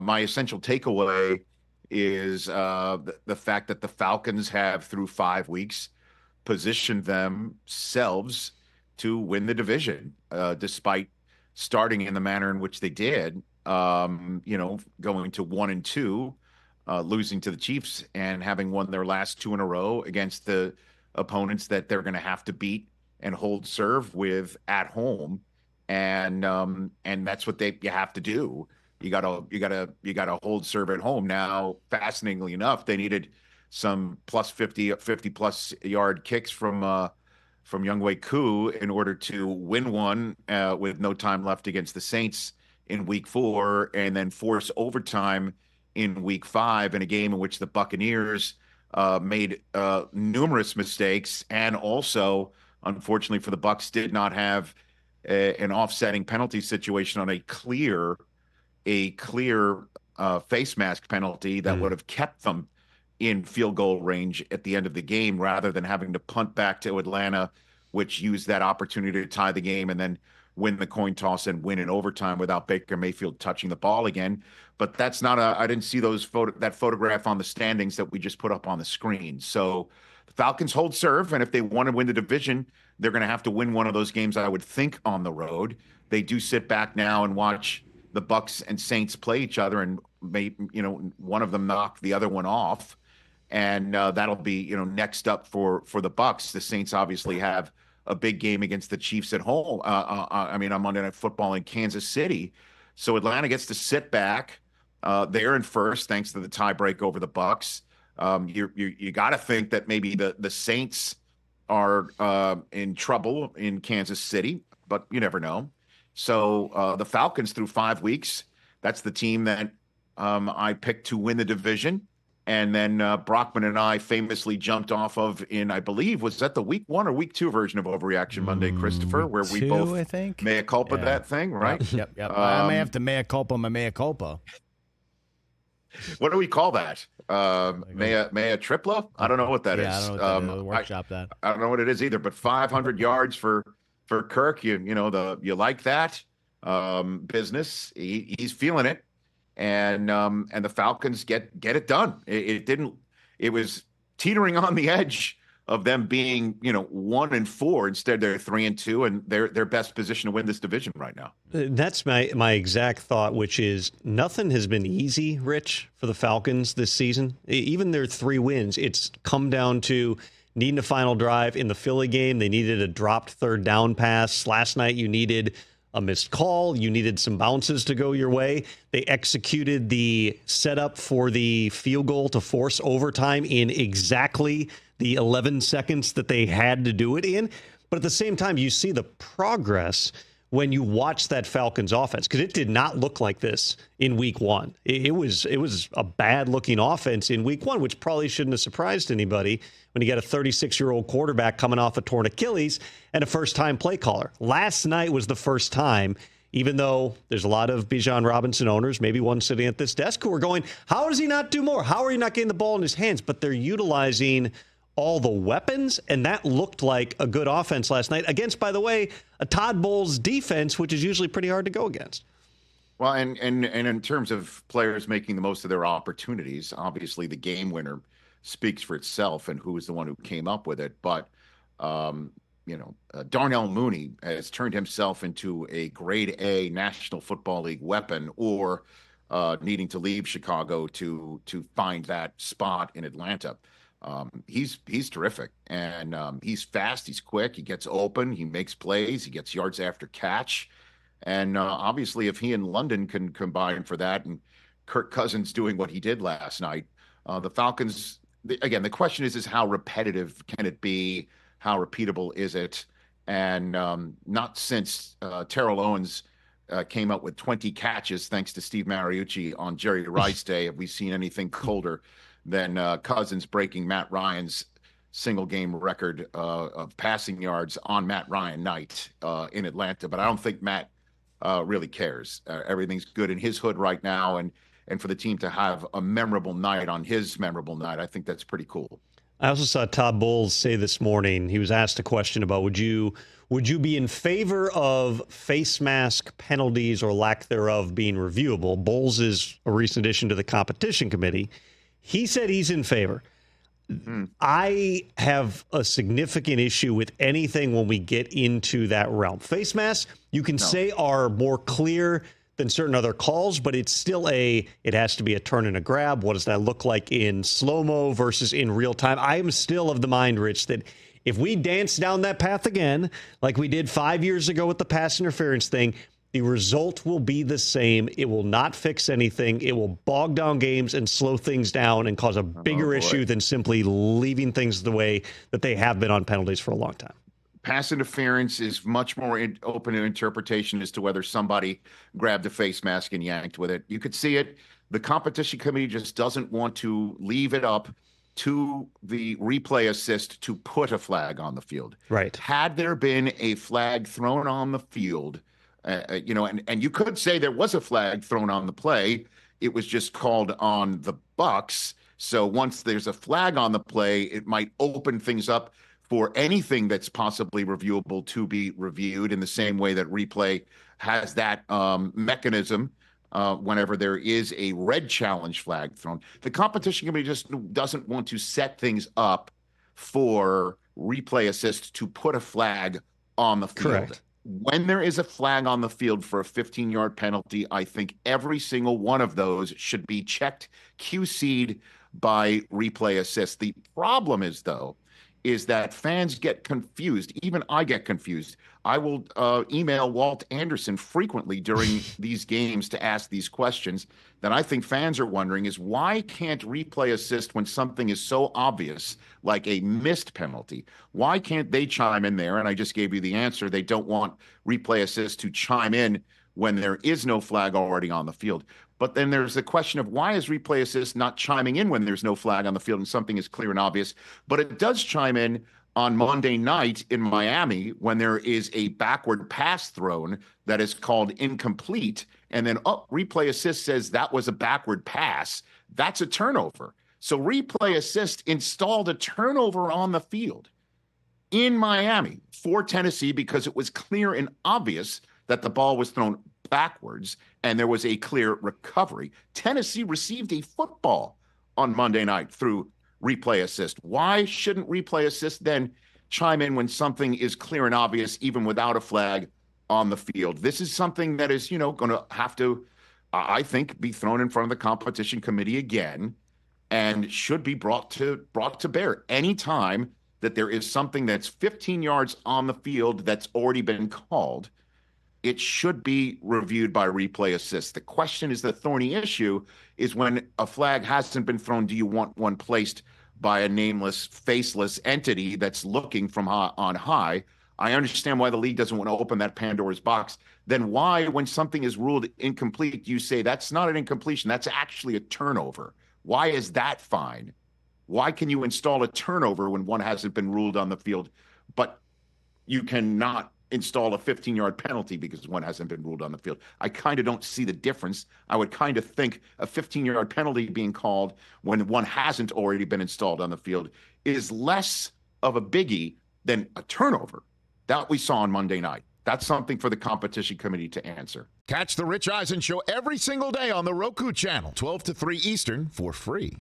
my essential takeaway is the fact that the Falcons have, through 5 weeks, positioned themselves to win the division, despite starting in the manner in which they did. Going to 1-2, losing to the Chiefs, and having won their last two in a row against the opponents that they're going to have to beat and hold serve with at home, and that's what you have to do. You gotta hold serve at home. Now, fascinatingly enough, they needed some plus 50 plus yard kicks from Younghoe Koo in order to win one with no time left against the Saints in week 4, and then force overtime in week 5 in a game in which the Buccaneers made numerous mistakes, and also, unfortunately for the Bucs, did not have an offsetting penalty situation on a clear face mask penalty that would have kept them in field goal range at the end of the game, rather than having to punt back to Atlanta, which used that opportunity to tie the game and then win the coin toss and win in overtime without Baker Mayfield touching the ball again. But that's not I didn't see that photograph on the standings that we just put up on the screen. So the Falcons hold serve, and if they want to win the division, they're going to have to win one of those games, I would think, on the road. They do sit back now and watch the Bucs and Saints play each other, and one of them knock the other one off, and that'll be next up for the Bucs. The Saints obviously have a big game against the Chiefs at home. On Monday Night Football in Kansas City, so Atlanta gets to sit back. They're in first thanks to the tiebreak over the Bucs. You got to think that maybe the Saints are in trouble in Kansas City, but you never know. So the Falcons, through 5 weeks, that's the team that I picked to win the division. And then Brockman and I famously jumped off of I believe, was that the week 1 or week 2 version of Overreaction Monday, Christopher, where we both, I think, mea culpa that thing, right? Yep. I may have to mea culpa my mea culpa. What do we call that? Mea tripla? I don't know what that is. I don't know what that is. Workshop that. I don't know what it is either, but 500 yards for Kirk. You like that business. He's feeling it. And the Falcons get it done. It was teetering on the edge of them being 1-4. Instead, they're 3-2, and they're best position to win this division right now. That's my exact thought, which is nothing has been easy, Rich, for the Falcons this season. Even their 3 wins, it's come down to needing a final drive. In the Philly game, they needed a dropped third down pass. Last night, you needed a missed call. You needed some bounces to go your way. They executed the setup for the field goal to force overtime in exactly the 11 seconds that they had to do it in. But at the same time, you see the progress when you watch that Falcons offense, because it did not look like this in week 1. It was a bad-looking offense in week 1, which probably shouldn't have surprised anybody when you got a 36-year-old quarterback coming off a torn Achilles and a first-time play caller. Last night was the first time, even though there's a lot of Bijan Robinson owners, maybe one sitting at this desk, who are going, how does he not do more? How are you not getting the ball in his hands? But they're utilizing all the weapons, and that looked like a good offense last night against, by the way, a Todd Bowles defense, which is usually pretty hard to go against. Well, and in terms of players making the most of their opportunities, obviously the game winner speaks for itself and who is the one who came up with it. But, Darnell Mooney has turned himself into a grade A National Football League weapon, or needing to leave Chicago to find that spot in Atlanta. He's terrific, and he's fast, he's quick, he gets open, he makes plays, he gets yards after catch. And obviously, if he and London can combine for that, and Kirk Cousins doing what he did last night, the Falcons, again, the question is how repetitive can it be? How repeatable is it? And not since Terrell Owens came up with 20 catches, thanks to Steve Mariucci on Jerry Rice Day, have we seen anything colder than Cousins breaking Matt Ryan's single game record of passing yards on Matt Ryan night in Atlanta. But I don't think Matt really cares. Everything's good in his hood right now. And for the team to have a memorable night on his memorable night, I think that's pretty cool. I also saw Todd Bowles say this morning, he was asked a question about would you be in favor of face mask penalties or lack thereof being reviewable? Bowles is a recent addition to the competition committee. He said he's in favor. I have a significant issue with anything when we get into that realm. Face masks, you can say are more clear than certain other calls, but it's still it has to be a turn and a grab. What does that look like in slow-mo versus in real time? I am still of the mind, Rich, that if we dance down that path again, like we did 5 years ago with the pass interference thing, the result will be the same. It will not fix anything. It will bog down games and slow things down and cause a bigger issue than simply leaving things the way that they have been on penalties for a long time. Pass interference is much more open to interpretation as to whether somebody grabbed a face mask and yanked with it. You could see it. The competition committee just doesn't want to leave it up to the replay assist to put a flag on the field. Right. Had there been a flag thrown on the field, and you could say there was a flag thrown on the play. It was just called on the Bucs. So once there's a flag on the play, it might open things up for anything that's possibly reviewable to be reviewed in the same way that replay has that mechanism whenever there is a red challenge flag thrown. The competition committee just doesn't want to set things up for replay assist to put a flag on the field. Correct. When there is a flag on the field for a 15-yard penalty, I think every single one of those should be checked, QC'd by replay assist. The problem is, though, is that fans get confused. Even I get confused. I will email Walt Anderson frequently during these games to ask these questions that I think fans are wondering is why can't replay assist when something is so obvious, like a missed penalty? Why can't they chime in there? And I just gave you the answer. They don't want replay assist to chime in when there is no flag already on the field. But then there's the question of why is replay assist not chiming in when there's no flag on the field and something is clear and obvious? But it does chime in on Monday night in Miami when there is a backward pass thrown that is called incomplete. And then replay assist says that was a backward pass. That's a turnover. So replay assist installed a turnover on the field in Miami for Tennessee because it was clear and obvious that the ball was thrown backwards and there was a clear recovery. Tennessee received a football on Monday night through replay assist. Why shouldn't replay assist then chime in when something is clear and obvious, even without a flag on the field? This is something that is, going to have to, I think, be thrown in front of the competition committee again and should be brought to bear anytime that there is something that's 15 yards on the field that's already been called. It should be reviewed by replay assist. The question is, the thorny issue is when a flag hasn't been thrown, do you want one placed by a nameless, faceless entity that's looking from on high? I understand why the league doesn't want to open that Pandora's box. Then why, when something is ruled incomplete, you say that's not an incompletion, that's actually a turnover? Why is that fine? Why can you install a turnover when one hasn't been ruled on the field, but you cannot install a 15-yard penalty because one hasn't been ruled on the field? I kind of don't see the difference. I would kind of think a 15-yard penalty being called when one hasn't already been installed on the field is less of a biggie than a turnover that we saw on Monday night. That's something for the competition committee to answer. Catch the Rich Eisen Show every single day on the Roku Channel, 12 to 3 Eastern, for free.